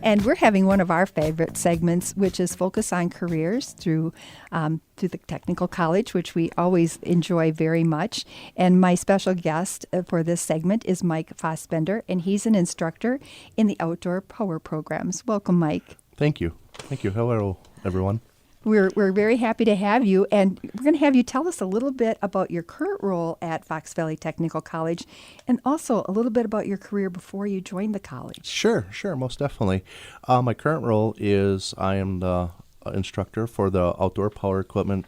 And we're having one of our favorite segments, which is Focus on Careers through the Technical College, which we always enjoy very much. And my special guest for this segment is Mike Fossbender, and he's an instructor in the Outdoor Power Programs. Welcome, Mike. Thank you. Thank you. Hello, everyone. We're very happy to have you, and we're going to have you tell us a little bit about your current role at Fox Valley Technical College, and also a little bit about your career before you joined the college. Sure, most definitely. My current role is I am the instructor for the Outdoor Power Equipment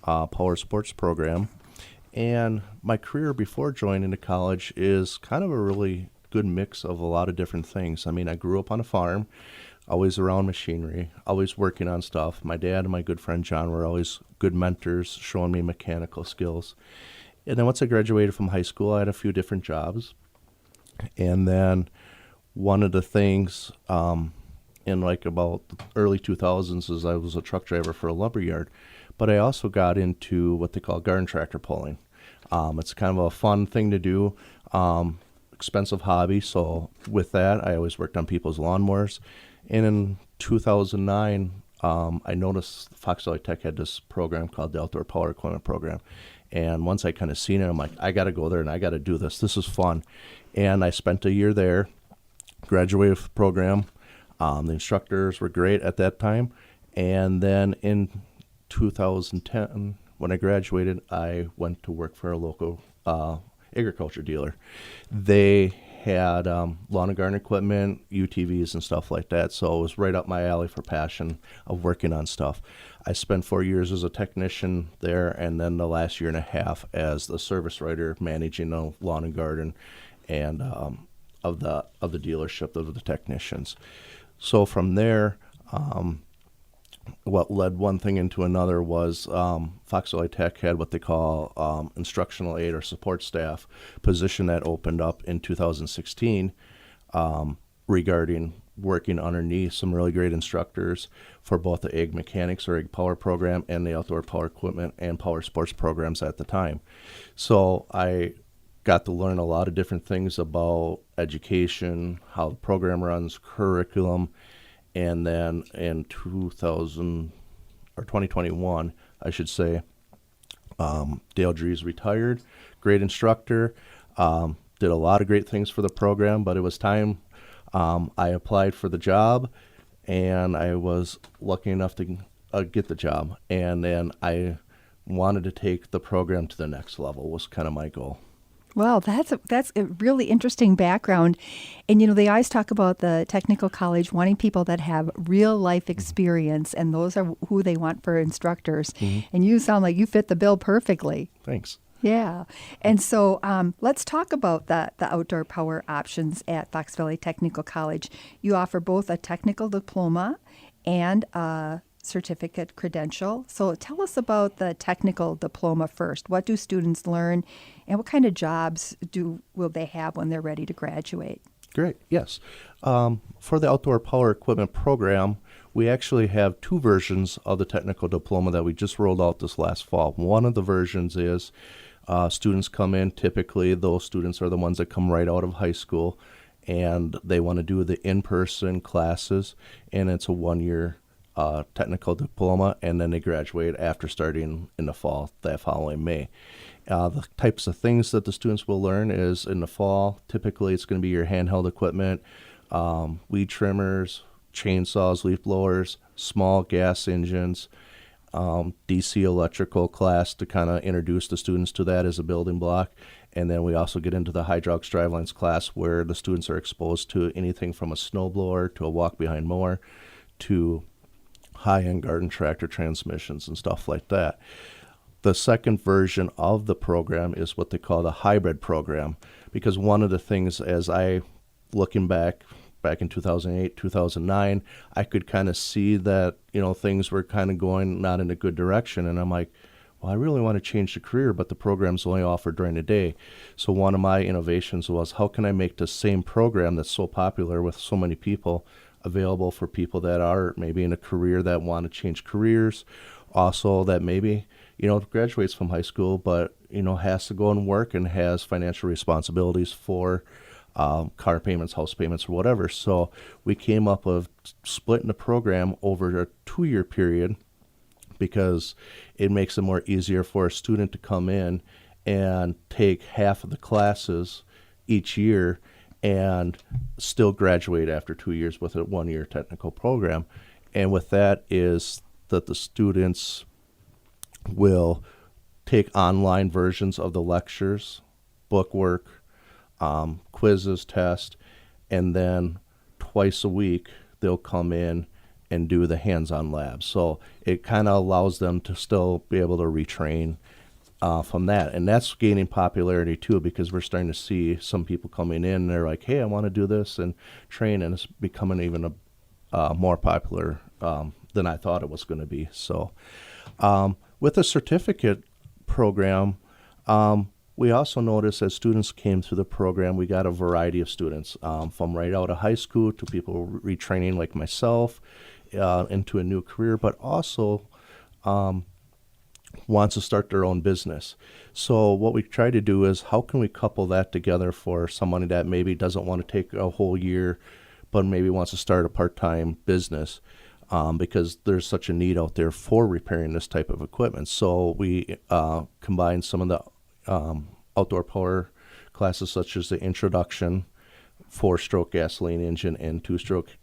Power Sports program, and my career before joining the college is kind of a really good mix of a lot of different things. I mean, I grew up on a farm, always around machinery, always working on stuff. My dad and my good friend John were always good mentors, showing me mechanical skills. And then once I graduated from high school, I had a few different jobs. And then one of the things in like about the early 2000s is I was a truck driver for a lumber yard. But I also got into what they call garden tractor pulling. It's kind of a fun thing to do, expensive hobby. So with that, I always worked on people's lawnmowers. And in 2009, I noticed Fox Valley Tech had this program called the Outdoor Power Equipment Program. And once I kind of seen it, I'm like, I got to go there and I got to do this. This is fun. And I spent a year there, graduated from the program. The instructors were great at that time. And then in 2010, when I graduated, I went to work for a local agriculture dealer. They had lawn and garden equipment, UTVs and stuff like that, so it was right up my alley for passion of working on stuff. I spent 4 years as a technician there, and then the last year and a half as the service writer managing the lawn and garden and of the dealership of the technicians. So from there, what led one thing into another was Fox Valley Tech had what they call instructional aid or support staff position that opened up in 2016 regarding working underneath some really great instructors for both the Ag Mechanics or Ag Power program and the Outdoor Power Equipment and Power Sports programs at the time. So I got to learn a lot of different things about education, how the program runs, curriculum. And then in 2021, I should say, Dale Dries retired, great instructor, did a lot of great things for the program, but it was time. I applied for the job, and I was lucky enough to get the job. And then I wanted to take the program to the next level was kind of my goal. Well, that's a really interesting background. And, they always talk about the technical college wanting people that have real life experience, and those are who they want for instructors. Mm-hmm. And you sound like you fit the bill perfectly. Thanks. Yeah. And so let's talk about the outdoor power options at Fox Valley Technical College. You offer both a technical diploma and a certificate credential. So tell us about the technical diploma first. What do students learn, and what kind of jobs will they have when they're ready to graduate? Great, yes. For the Outdoor Power Equipment program, we actually have two versions of the technical diploma that we just rolled out this last fall. One of the versions is students come in, typically those students are the ones that come right out of high school, and they want to do the in-person classes, and it's a 1-year technical diploma, and then they graduate after starting in the fall, that following May. The types of things that the students will learn is in the fall, typically it's going to be your handheld equipment, weed trimmers, chainsaws, leaf blowers, small gas engines, DC electrical class to kind of introduce the students to that as a building block. And then we also get into the hydraulics drivelines class where the students are exposed to anything from a snowblower to a walk-behind mower to high-end garden tractor transmissions and stuff like that. The second version of the program is what they call the hybrid program, because one of the things as I, looking back in 2008, 2009, I could kind of see that, things were kind of going not in a good direction. And I'm like, well, I really want to change the career, but the program's only offered during the day. So one of my innovations was, how can I make the same program that's so popular with so many people available for people that are maybe in a career that want to change careers, also that maybe, graduates from high school, but, has to go and work and has financial responsibilities for car payments, house payments, or whatever. So we came up with splitting the program over a 2-year period because it makes it more easier for a student to come in and take half of the classes each year and still graduate after 2 years with a 1-year technical program. And with that is that the students will take online versions of the lectures, bookwork, quizzes, tests, and then twice a week they'll come in and do the hands-on labs. So it kind of allows them to still be able to retrain from that. And that's gaining popularity too, because we're starting to see some people coming in and they're like, hey, I want to do this and train, and it's becoming even more popular than I thought it was going to be. So with the certificate program, we also noticed as students came through the program, we got a variety of students from right out of high school to people retraining like myself into a new career, but also wants to start their own business. So what we try to do is how can we couple that together for somebody that maybe doesn't want to take a whole year, but maybe wants to start a part-time business because there's such a need out there for repairing this type of equipment. So we combine some of the outdoor power classes such as the introduction, 4-stroke gasoline engine, and 2-stroke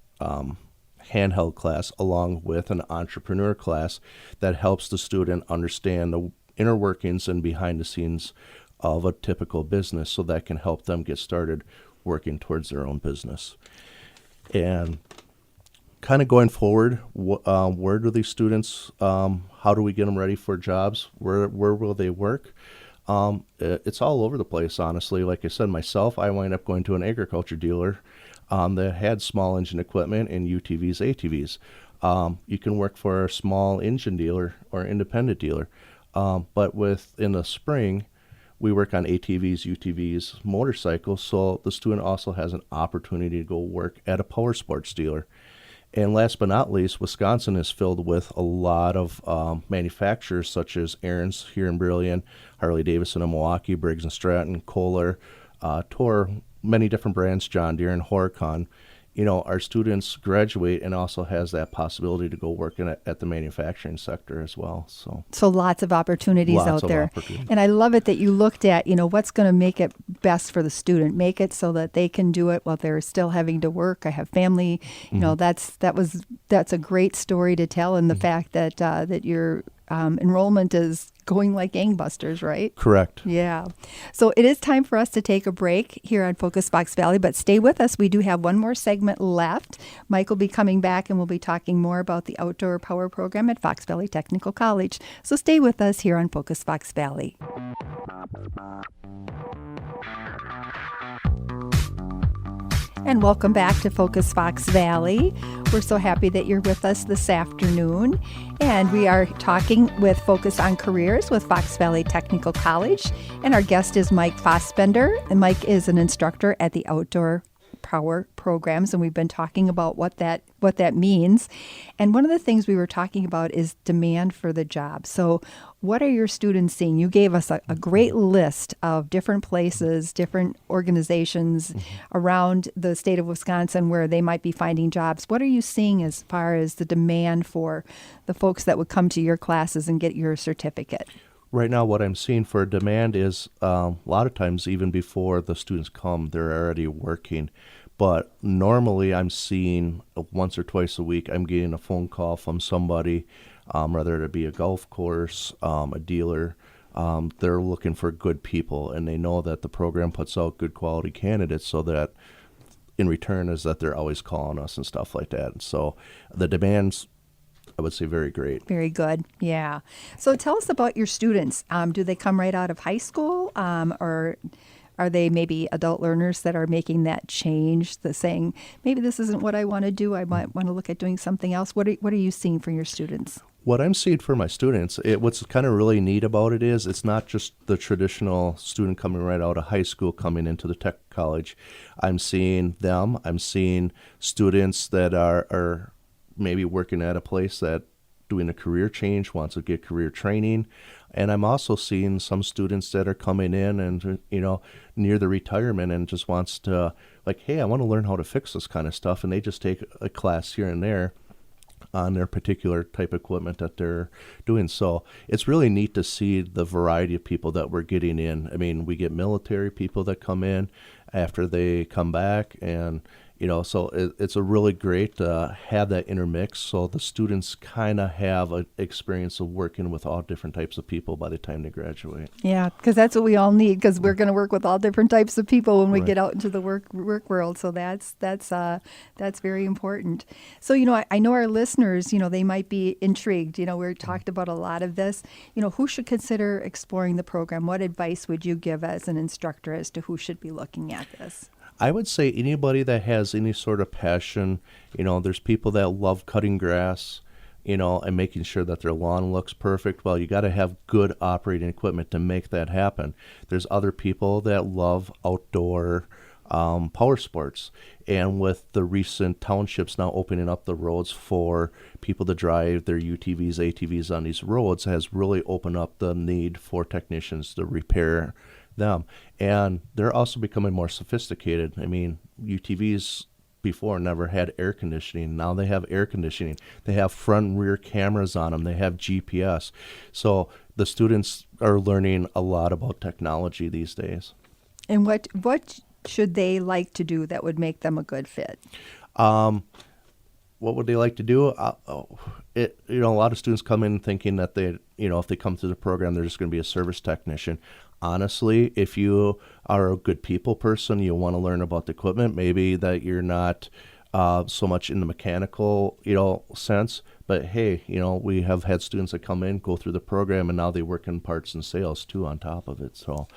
handheld class, along with an entrepreneur class that helps the student understand the inner workings and behind the scenes of a typical business, so that can help them get started working towards their own business. And kind of going forward, where do these students, how do we get them ready for jobs? Where will they work? It's all over the place, honestly. Like I said, myself, I wind up going to an agriculture dealer that had small engine equipment and UTVs, ATVs. You can work for a small engine dealer or independent dealer. But in the spring, we work on ATVs, UTVs, motorcycles, so the student also has an opportunity to go work at a power sports dealer. And last but not least, Wisconsin is filled with a lot of manufacturers such as Aaron's here in Brillion, Harley-Davidson in Milwaukee, Briggs & Stratton, Kohler, Tor, many different brands, John Deere and Horicon. You know, our students graduate and also has that possibility to go work at the manufacturing sector as well. So lots of opportunities Lots out of there. opportunities. And I love it that you looked at, what's going to make it best for the student, make it so that they can do it while they're still having to work. I have family, that's a great story to tell. And the fact that, that your enrollment is going like gangbusters, right? correct. Yeah. So it is time for us to take a break here on Focus Fox Valley, but stay with us. We do have one more segment left. Mike will be coming back and we'll be talking more about the outdoor power program at Fox Valley Technical College. So stay with us here on Focus Fox Valley. And welcome back to Focus Fox Valley. We're so happy that you're with us this afternoon. And we are talking with Focus on Careers with Fox Valley Technical College. And our guest is Mike Fossbender. And Mike is an instructor at the Outdoor Power Programs. And we've been talking about what that means. And one of the things we were talking about is demand for the job. So what are your students seeing? You gave us a great list of different places, different organizations around the state of Wisconsin where they might be finding jobs. What are you seeing as far as the demand for the folks that would come to your classes and get your certificate? Right now, what I'm seeing for demand is a lot of times even before the students come, they're already working. But normally I'm seeing once or twice a week, I'm getting a phone call from somebody, whether it be a golf course, a dealer. They're looking for good people, and they know that the program puts out good quality candidates, so that in return is that they're always calling us and stuff like that. So the demand's, I would say, very great. Very good. Yeah. So tell us about your students. Do they come right out of high school, or are they maybe adult learners that are making that change, saying, maybe this isn't what I want to do, I might want to look at doing something else? What are you seeing for your students? What I'm seeing for my students, what's kind of really neat about it is it's not just the traditional student coming right out of high school coming into the tech college. I'm seeing students that are maybe working at a place that doing a career change, wants to get career training. And I'm also seeing some students that are coming in and, near the retirement and just wants to, like, hey, I want to learn how to fix this kind of stuff. And they just take a class here and there on their particular type of equipment that they're doing. So it's really neat to see the variety of people that we're getting in. I mean, we get military people that come in after they come back, and so it's a really great to have that intermix, so the students kind of have an experience of working with all different types of people by the time they graduate. Yeah, because that's what we all need, because we're going to work with all different types of people when we Right. get out into the work world. So that's very important. So I know our listeners, they might be intrigued. We talked about a lot of this. Who should consider exploring the program? What advice would you give as an instructor as to who should be looking at this? I would say anybody that has any sort of passion, there's people that love cutting grass, and making sure that their lawn looks perfect. Well, you got to have good operating equipment to make that happen. There's other people that love outdoor power sports. And with the recent townships now opening up the roads for people to drive their UTVs, ATVs on these roads, has really opened up the need for technicians to repair them. And they're also becoming more sophisticated. I mean, UTVs before never had air conditioning. Now they have air conditioning. They have front and rear cameras on them. They have GPS. So the students are learning a lot about technology these days. And what should they like to do that would make them a good fit? What would they like to do? A lot of students come in thinking that they, if they come through the program, they're just going to be a service technician. Honestly, if you are a good people person, you want to learn about the equipment, maybe that you're not so much in the mechanical, sense. But hey, we have had students that come in, go through the program, and now they work in parts and sales too on top of it. So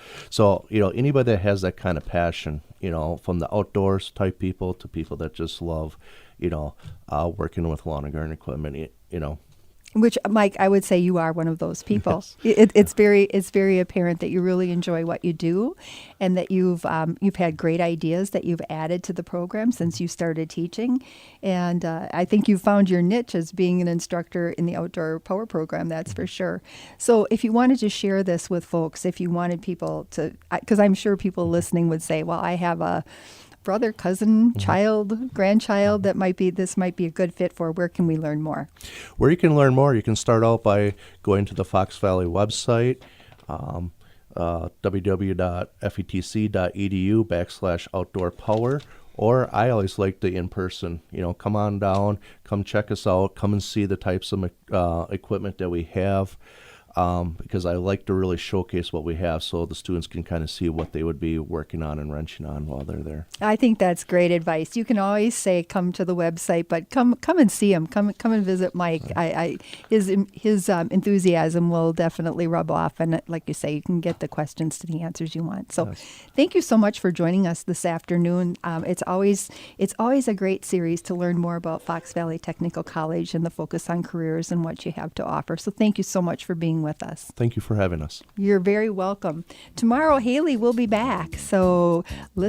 anybody that has that kind of passion, from the outdoors type people to people that just love, working with lawn and garden equipment, Which, Mike, I would say you are one of those people. Yes. It's very apparent that you really enjoy what you do, and that you've had great ideas that you've added to the program since you started teaching. And I think you found your niche as being an instructor in the outdoor power program. That's for sure. So if you wanted to share this with folks, if you wanted people to, because I'm sure people listening would say, well, I have a brother, cousin, child, grandchild that this might be a good fit for. Where can we learn more? Where you can learn more, you can start out by going to the Fox Valley website, www.fetc.edu/outdoor power. Or I always like the in-person, come on down, come check us out, come and see the types of equipment that we have. Because I like to really showcase what we have so the students can kind of see what they would be working on and wrenching on while they're there. I think that's great advice. You can always say come to the website, but come and see him. Come and visit Mike. His enthusiasm will definitely rub off, and like you say, you can get the questions to the answers you want. So, Yes. Thank you so much for joining us this afternoon. It's always a great series to learn more about Fox Valley Technical College and the focus on careers and what you have to offer. So thank you so much for being with us. Thank you for having us. You're very welcome. Tomorrow, Haley will be back. So listen.